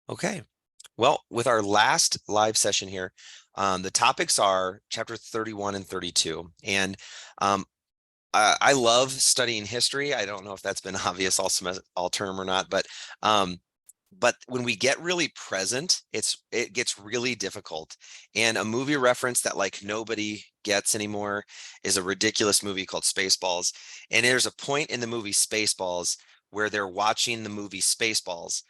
Okay. Well, with our last live session here, the topics are chapter 31 and 32. And um, I love studying history. I don't know if that's been obvious all term or not, but when we get really present, it gets really difficult. And a movie reference that like nobody gets anymore is a ridiculous movie called Spaceballs. And there's a point in the movie Spaceballs where they're watching the movie Spaceballs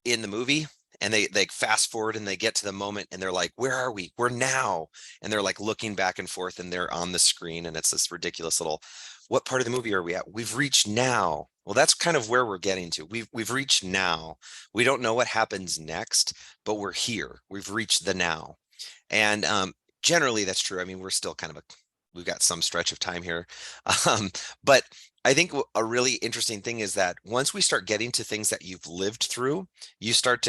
in the movie, and they fast forward and they get to the moment and they're like, where are we? We're now. And they're like looking back and forth and they're on the screen, and it's this ridiculous little, what part of the movie are we at? We've reached now. Well, that's kind of where we're getting to. We've reached now. We don't know what happens next, but we're here. We've reached the now. And generally that's true. I mean, we're still kind of we've got some stretch of time here. Um, but I think a really interesting thing is that once we start getting to things that you've lived through, it starts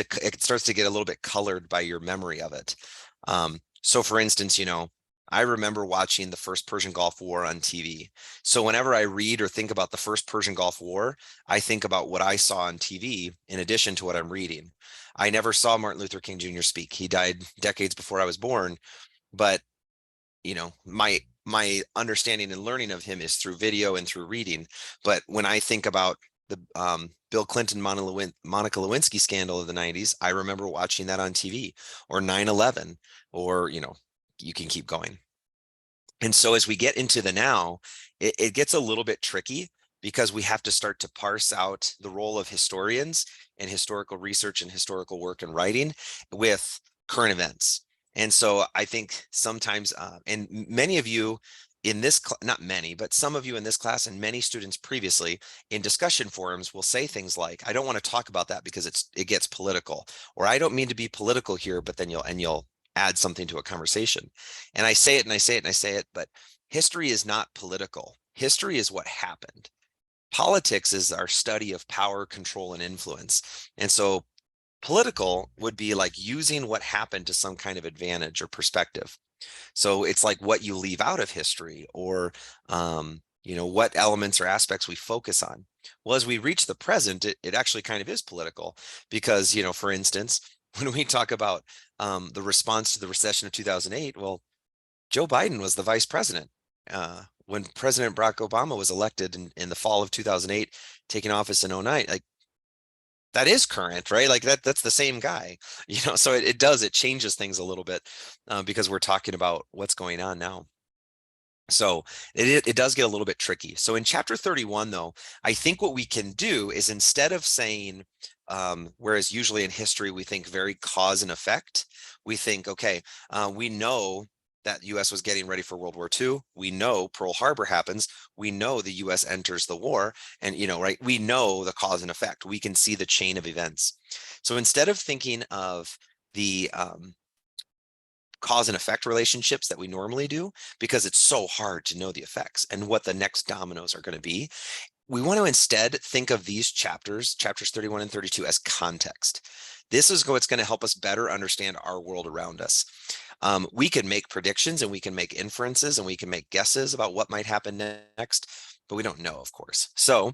to get a little bit colored by your memory of it. So for instance, I remember watching the first Persian Gulf War on TV. So whenever I read or think about the first Persian Gulf War, I think about what I saw on TV in addition to what I'm reading. I never saw Martin Luther King Jr. speak. He died decades before I was born, but my understanding and learning of him is through video and through reading. But when I think about the Bill Clinton Monica Lewinsky scandal of the 90s, I remember watching that on TV, or 9/11, or you can keep going. And so as we get into the now, it gets a little bit tricky because we have to start to parse out the role of historians and historical research and historical work and writing with current events. And so I think sometimes, and many of you in this, not many, but some of you in this class and many students previously in discussion forums will say things like, I don't want to talk about that because it gets political, or I don't mean to be political here, but then you'll add something to a conversation. And I say it and I say it and I say it, but history is not political. History is what happened. Politics is our study of power, control, and influence. And so political would be like using what happened to some kind of advantage or perspective. So it's like what you leave out of history, or what elements or aspects we focus on. Well, as we reach the present, it actually kind of is political because, for instance, when we talk about the response to the recession of 2008, well, Joe Biden was the vice president. When President Barack Obama was elected in the fall of 2008, taking office in 2009, like that is current, right? Like that's the same guy, so it changes things a little bit because we're talking about what's going on now. So it does get a little bit tricky. So in chapter 31, though, I think what we can do is, instead of saying, whereas usually in history we think very cause and effect, we think, okay, we know that US was getting ready for World War II. We know Pearl Harbor happens. We know the US enters the war, and right, we know the cause and effect. We can see the chain of events. So instead of thinking of the cause and effect relationships that we normally do, because it's so hard to know the effects and what the next dominoes are going to be, we want to instead think of these chapters 31 and 32, as context. This is what's going to help us better understand our world around us. We can make predictions and we can make inferences and we can make guesses about what might happen next, but we don't know, of course. So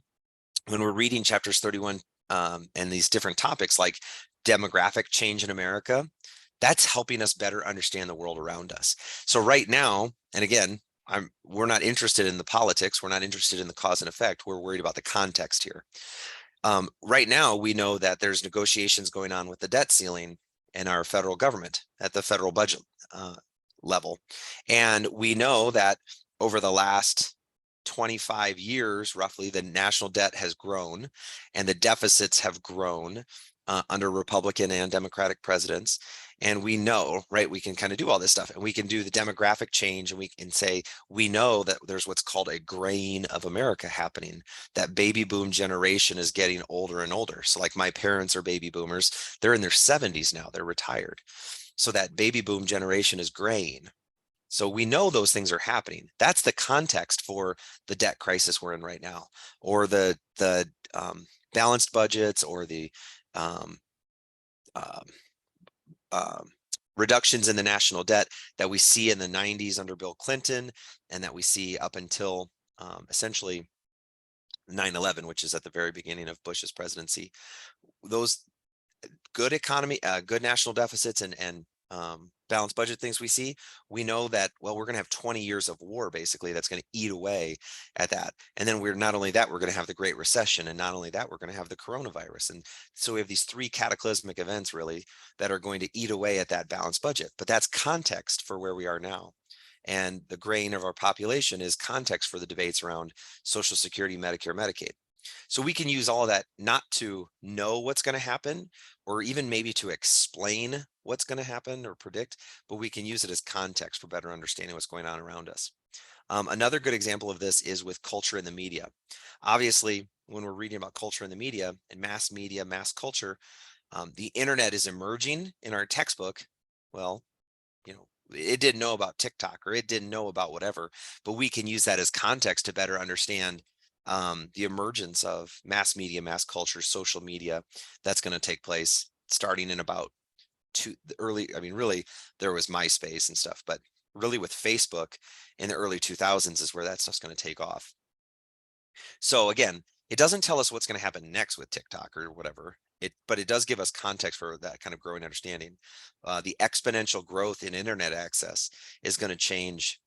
when we're reading chapters 31 and these different topics like demographic change in America, that's helping us better understand the world around us. So right now, and again, we're not interested in the politics. We're not interested in the cause and effect. We're worried about the context here. Right now, we know that there's negotiations going on with the debt ceiling in our federal government at the federal budget level. And we know that over the last 25 years, roughly, the national debt has grown and the deficits have grown under Republican and Democratic presidents. And we know, right, we can kind of do all this stuff, and we can do the demographic change, and we can say, we know that there's what's called a graying of America happening. That baby boom generation is getting older and older. So like my parents are baby boomers. They're in their 70s now. They're retired. So that baby boom generation is graying. So we know those things are happening. That's the context for the debt crisis we're in right now, or the balanced budgets, or the um, um, um, reductions in the national debt that we see in the 90s under Bill Clinton, and that we see up until essentially 9/11, which is at the very beginning of Bush's presidency. Those good economy, good national deficits and balanced budget things we see, we know that, well, we're going to have 20 years of war basically that's going to eat away at that. And then we're not only that, we're going to have the Great Recession. And not only that, we're going to have the coronavirus. And so we have these three cataclysmic events really that are going to eat away at that balanced budget. But that's context for where we are now. And the grain of our population is context for the debates around Social Security, Medicare, Medicaid. So we can use all of that not to know what's going to happen or even maybe to explain what's going to happen or predict, but we can use it as context for better understanding what's going on around us. Another good example of this is with culture in the media. Obviously, when we're reading about culture in the media and mass media, mass culture, the internet is emerging in our textbook. Well, it didn't know about TikTok or it didn't know about whatever, but we can use that as context to better understand the emergence of mass media, mass culture, social media that's going to take place starting in about really there was MySpace and stuff, but really with Facebook in the early 2000s is where that stuff's going to take off. So again, it doesn't tell us what's going to happen next with TikTok or whatever, but it does give us context for that kind of growing understanding. The exponential growth in internet access is going to change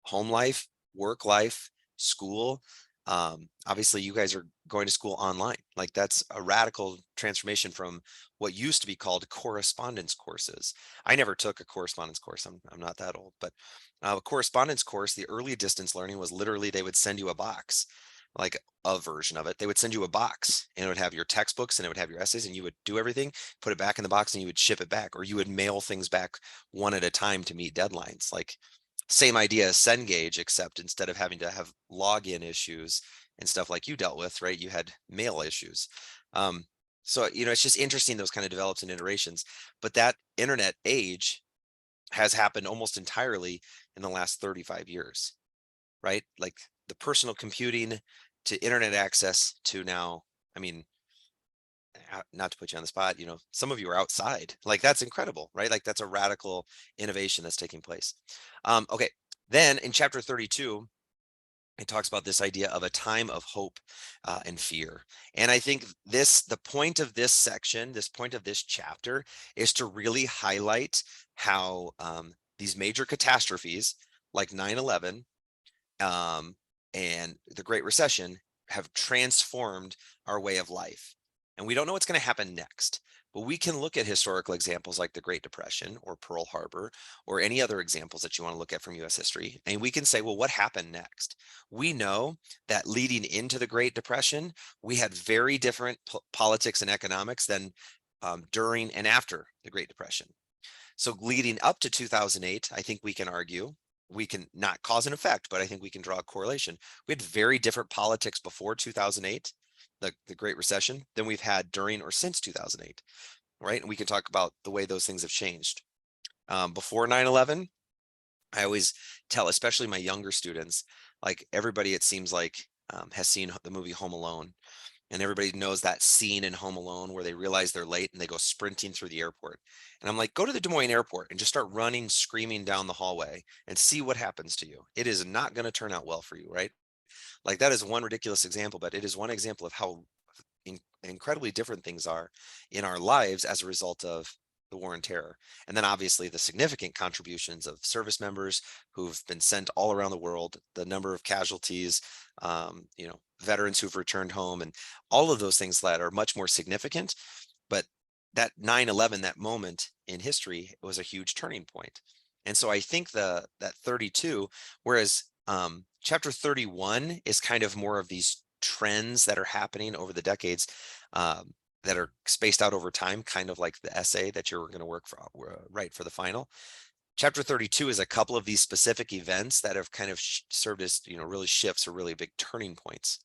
home life, work life, school. Obviously, you guys are going to school online. Like that's a radical transformation from what used to be called correspondence courses. I never took a correspondence course. I'm not that old, but a correspondence course, the early distance learning was literally they would send you a box, like a version of it. They would send you a box and it would have your textbooks and it would have your essays and you would do everything, put it back in the box and you would ship it back, or you would mail things back one at a time to meet deadlines. Like same idea as Cengage, except instead of having to have login issues and stuff like you dealt with, right? You had mail issues. So, it's just interesting those kind of develops and iterations, but that internet age has happened almost entirely in the last 35 years, right? Like the personal computing to internet access to now, I mean, not to put you on the spot, some of you are outside. Like that's incredible, right? Like that's a radical innovation that's taking place. Okay, then in chapter 32, it talks about this idea of a time of hope and fear. And I think the point of this section, this point of this chapter is to really highlight how these major catastrophes like 9/11 and the Great Recession have transformed our way of life. And we don't know what's going to happen next, but we can look at historical examples like the Great Depression or Pearl Harbor or any other examples that you want to look at from US history. And we can say, well, what happened next? We know that leading into the Great Depression, we had very different politics and economics than during and after the Great Depression. So leading up to 2008, I think we can argue, we can not cause and effect, but I think we can draw a correlation. We had very different politics before 2008, the Great Recession, than we've had during or since 2008, right? And we can talk about the way those things have changed. Before 9/11, I always tell, especially my younger students, like everybody, it seems like has seen the movie Home Alone. And everybody knows that scene in Home Alone where they realize they're late and they go sprinting through the airport. And I'm like, go to the Des Moines airport and just start running, screaming down the hallway and see what happens to you. It is not going to turn out well for you, right? Like that is one ridiculous example, but it is one example of how incredibly different things are in our lives as a result of the war and terror. And then obviously the significant contributions of service members who've been sent all around the world, the number of casualties, veterans who've returned home, and all of those things that are much more significant. But that 9/11, that moment in history, was a huge turning point. And so I think that 32, whereas chapter 31 is kind of more of these trends that are happening over the decades that are spaced out over time, kind of like the essay that you're going to write for the final. Chapter 32 is a couple of these specific events that have kind of served as, really shifts or really big turning points.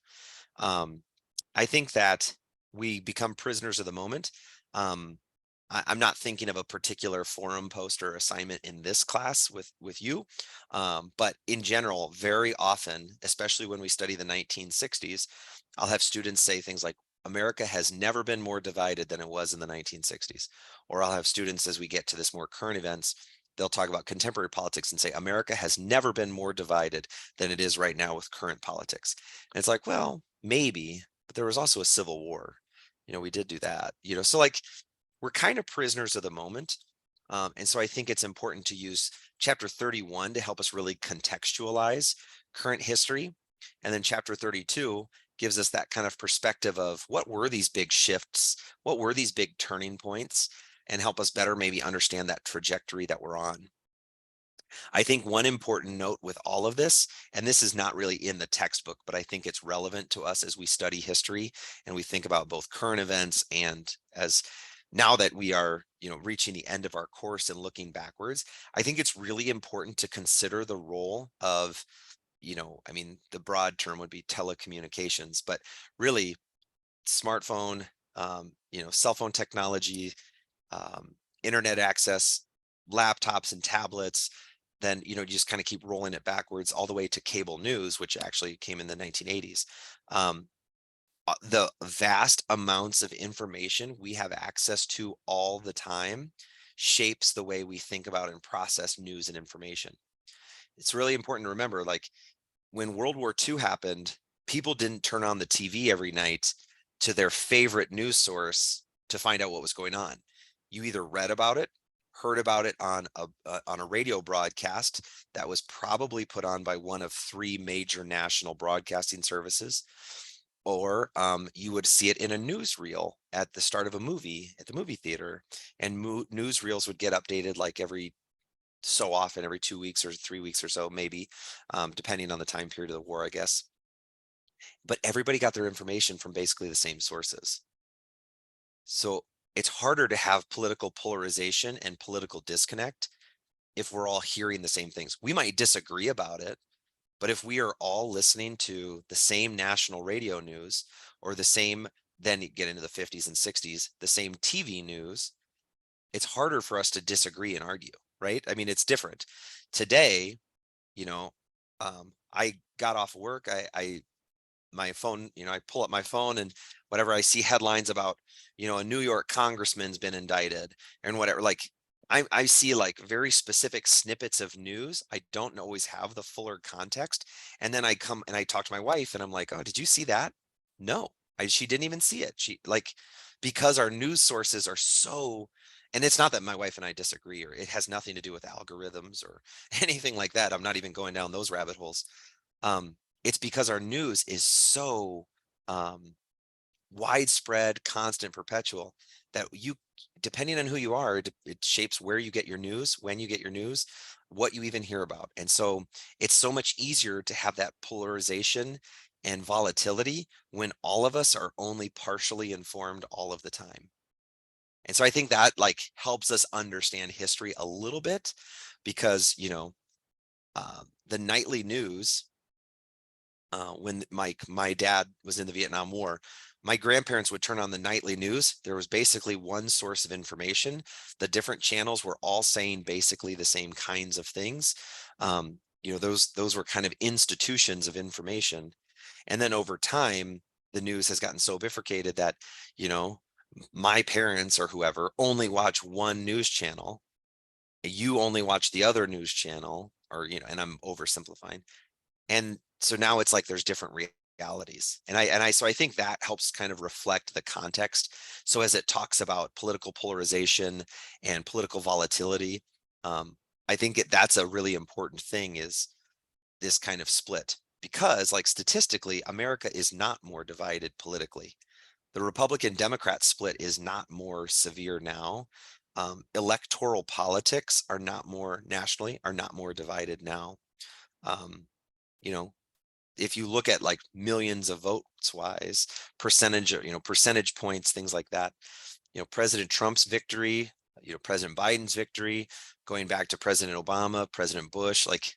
I think that we become prisoners of the moment. I'm not thinking of a particular forum post or assignment in this class with you, but in general, very often, especially when we study the 1960s, I'll have students say things like, America has never been more divided than it was in the 1960s. Or I'll have students, as we get to this more current events, they'll talk about contemporary politics and say, America has never been more divided than it is right now with current politics. And it's like, well, maybe, but there was also a civil war. We did do that, so like, we're kind of prisoners of the moment. And so I think it's important to use chapter 31 to help us really contextualize current history. And then chapter 32 gives us that kind of perspective of what were these big shifts, what were these big turning points, and help us better maybe understand that trajectory that we're on. I think one important note with all of this, and this is not really in the textbook, but I think it's relevant to us as we study history and we think about both current events and as now that we are, reaching the end of our course and looking backwards, I think it's really important to consider the role of, I mean, the broad term would be telecommunications, but really smartphone, cell phone technology, um, internet access, laptops and tablets, then you just kind of keep rolling it backwards all the way to cable news, which actually came in the 1980s. Um, the vast amounts of information we have access to all the time shapes the way we think about and process news and information. It's really important to remember, like when World War II happened, people didn't turn on the TV every night to their favorite news source to find out what was going on. You either read about it, heard about it on a radio broadcast that was probably put on by one of three major national broadcasting services, or you would see it in a newsreel at the start of a movie at the movie theater, and newsreels would get updated like every so often, every 2 weeks or 3 weeks or so, maybe, depending on the time period of the war, I guess. But everybody got their information from basically the same sources. So it's harder to have political polarization and political disconnect if we're all hearing the same things. We might disagree about it, but if we are all listening to the same national radio news or the same, then you get into the 50s and 60s, the same TV news, it's harder for us to disagree and argue, right? I mean, it's different. Today, you know, I got off work, I my phone, I pull up my phone and whatever I see headlines about, a New York congressman's been indicted and whatever, like I see like very specific snippets of news. I don't always have the fuller context. And then I come and I talk to my wife and I'm like, oh, did you see that? No, she didn't even see it. She like, because our news sources are so, and it's not that my wife and I disagree, or it has nothing to do with algorithms or anything like that. I'm not even going down those rabbit holes. Um, it's because our news is so um, widespread, constant, perpetual that you, depending on who you are, it shapes where you get your news, when you get your news, what you even hear about. And so it's so much easier to have that polarization and volatility when all of us are only partially informed all of the time. And so I think that like helps us understand history a little bit because, the nightly news, when my dad was in the Vietnam War, my grandparents would turn on the nightly news. There was basically one source of information. The different channels were all saying basically the same kinds of things. Those were kind of institutions of information. And then over time, the news has gotten so bifurcated that, you know, my parents or whoever only watch one news channel. You only watch the other news channel, or, and I'm oversimplifying. And so now it's like there's different realities. So I think that helps kind of reflect the context. So as it talks about political polarization and political volatility, I think that's a really important thing, is this kind of split, because like statistically, America is not more divided politically. The Republican Democrat split is not more severe now. Electoral politics are not more nationally, are not more divided now. Um, you know, if you look at like millions of votes wise, percentage points, things like that, President Trump's victory, President Biden's victory, going back to President Obama, President Bush, like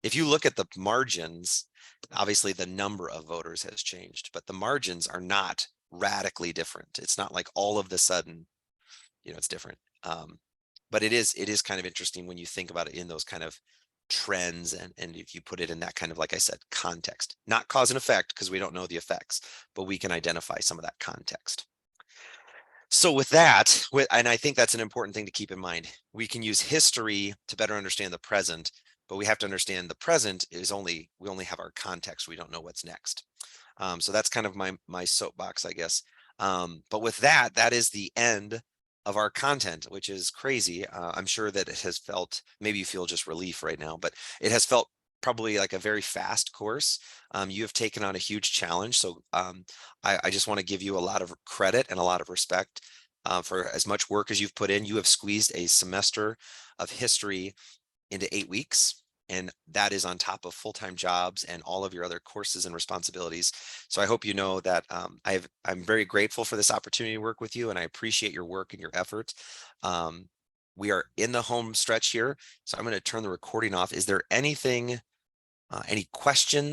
if you look at the margins, obviously the number of voters has changed, but the margins are not radically different. It's not like all of the sudden, it's different. But it is kind of interesting when you think about it in those kind of trends, and if you put it in that kind of, like I said, context, not cause and effect, because we don't know the effects, but we can identify some of that context. So with that, and I think that's an important thing to keep in mind, we can use history to better understand the present, but we have to understand the present is we only have our context. We don't know what's next. So that's kind of my soapbox, I guess. But with that, that is the end of our content, which is crazy. I'm sure that it has felt, maybe you feel just relief right now, but it has felt probably like a very fast course. You have taken on a huge challenge. So I just want to give you a lot of credit and a lot of respect for as much work as you've put in. You have squeezed a semester of history into 8 weeks. And that is on top of full-time jobs and all of your other courses and responsibilities. So I hope you know that I'm very grateful for this opportunity to work with you, and I appreciate your work and your effort. Um, we are in the home stretch here, so I'm going to turn the recording off. Is there anything, any questions?